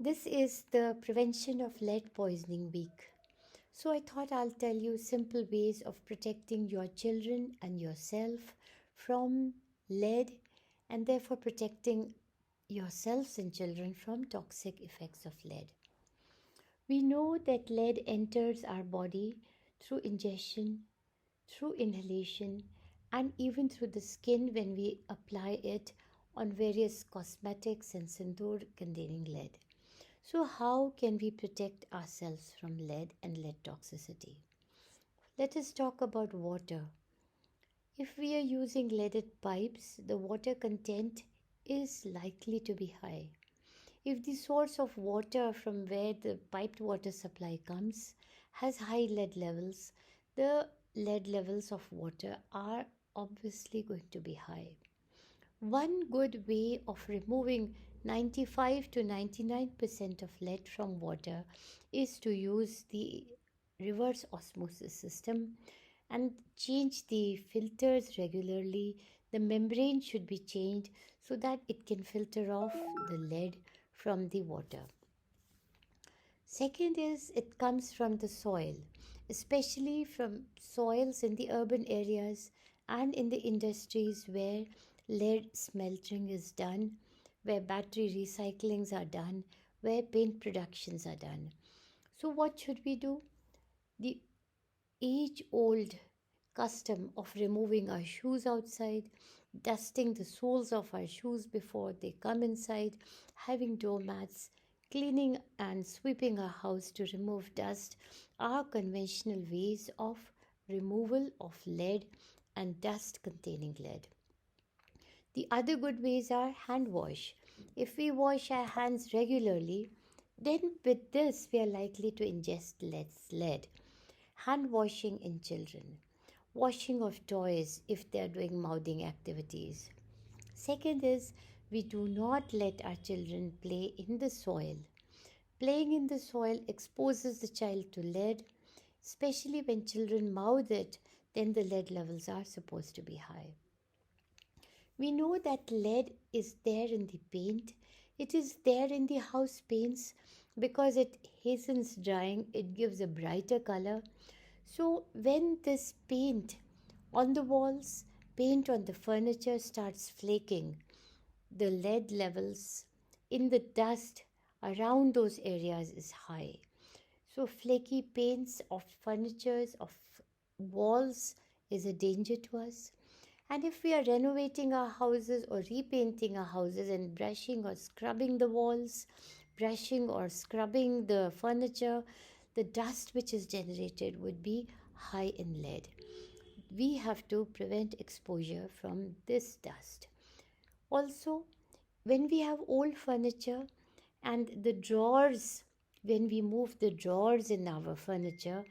This is the Prevention of Lead Poisoning Week. So I thought I'll tell you simple ways of protecting your children and yourself from lead and therefore protecting yourselves and children from toxic effects of lead. We know that lead enters our body through ingestion, through inhalation, and even through the skin when we apply it on various cosmetics and sindoor containing lead. So, how can we protect ourselves from lead and lead toxicity? Let us talk about water. If we are using leaded pipes, the water content is likely to be high. If the source of water from where the piped water supply comes has high lead levels, the lead levels of water are obviously going to be high. One good way of removing 95 to 99% of lead from water is to use the reverse osmosis system and change the filters regularly. The membrane should be changed so that it can filter off the lead from the water. Second is it comes from the soil, especially from soils in the urban areas and in the industries where lead smelting is done, where battery recyclings are done, where paint productions are done. So, what should we do? The age old custom of removing our shoes outside, dusting the soles of our shoes before they come inside, having doormats, cleaning and sweeping our house to remove dust are conventional ways of removal of lead and dust containing lead. The other good ways are hand wash. If we wash our hands regularly, then with this we are likely to ingest less lead. Hand washing in children, washing of toys if they are doing mouthing activities. Second is we do not let our children play in the soil. Playing in the soil exposes the child to lead, especially when children mouth it, then the lead levels are supposed to be high. We know that lead is there in the paint. It is there in the house paints because it hastens drying, it gives a brighter color. So, when this paint on the walls, paint on the furniture starts flaking, the lead levels in the dust around those areas is high. So, flaky paints of furnitures, of walls is a danger to us. And if we are renovating our houses or repainting our houses and brushing or scrubbing the walls, brushing or scrubbing the furniture, the dust which is generated would be high in lead. We have to prevent exposure from this dust. Also, when we have old furniture and the drawers, when we move the drawers in our furniture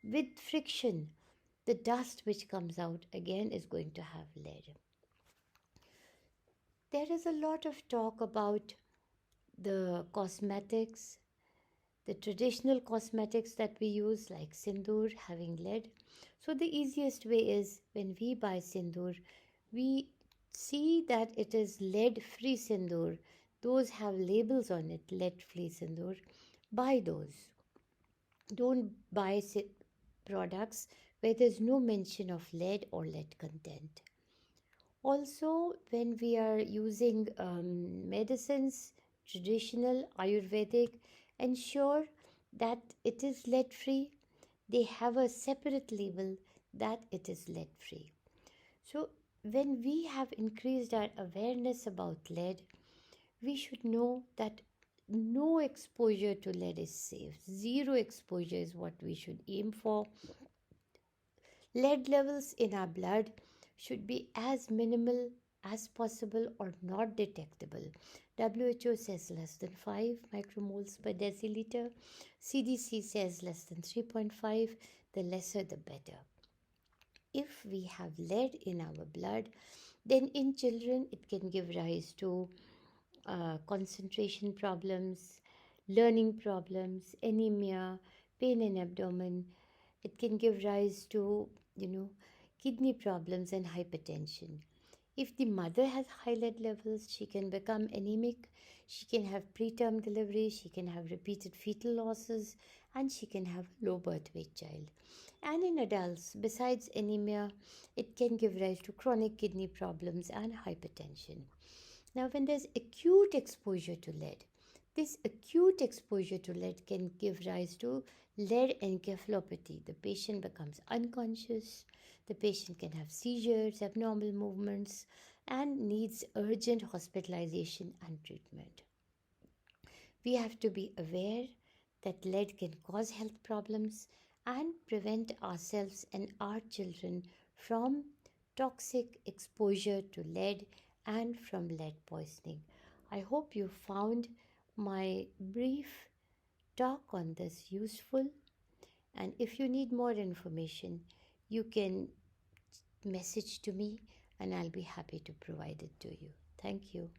with friction, the dust which comes out again is going to have lead. There is a lot of talk about the cosmetics, the traditional cosmetics that we use, like sindoor, having lead. So, the easiest way is when we buy sindoor, we see that it is lead free sindoor. Those have labels on it, lead free sindoor. Buy those. Don't buy products where there's no mention of lead or lead content. Also, when we are using medicines, traditional, Ayurvedic, ensure that it is lead free. They have a separate label that it is lead free. So, when we have increased our awareness about lead, we should know that no exposure to lead is safe. Zero exposure is what we should aim for. Lead levels in our blood should be as minimal as possible or not detectable. WHO says less than 5 micromoles per deciliter. CDC says less than 3.5. The lesser the better. If we have lead in our blood, then in children it can give rise to concentration problems, learning problems, anemia, pain in abdomen. It can give rise to, kidney problems and hypertension. If the mother has high lead levels, she can become anemic, she can have preterm delivery, she can have repeated fetal losses, and she can have a low birth weight child. And in adults, besides anemia, it can give rise to chronic kidney problems and hypertension. Now, when there's acute exposure to lead, this acute exposure to lead can give rise to lead encephalopathy. The patient becomes unconscious, the patient can have seizures, abnormal movements, and needs urgent hospitalization and treatment. We have to be aware that lead can cause health problems and prevent ourselves and our children from toxic exposure to lead and from lead poisoning. I hope you found my brief talk on this useful, and if you need more information, you can message to me and I'll be happy to provide it to you. Thank you.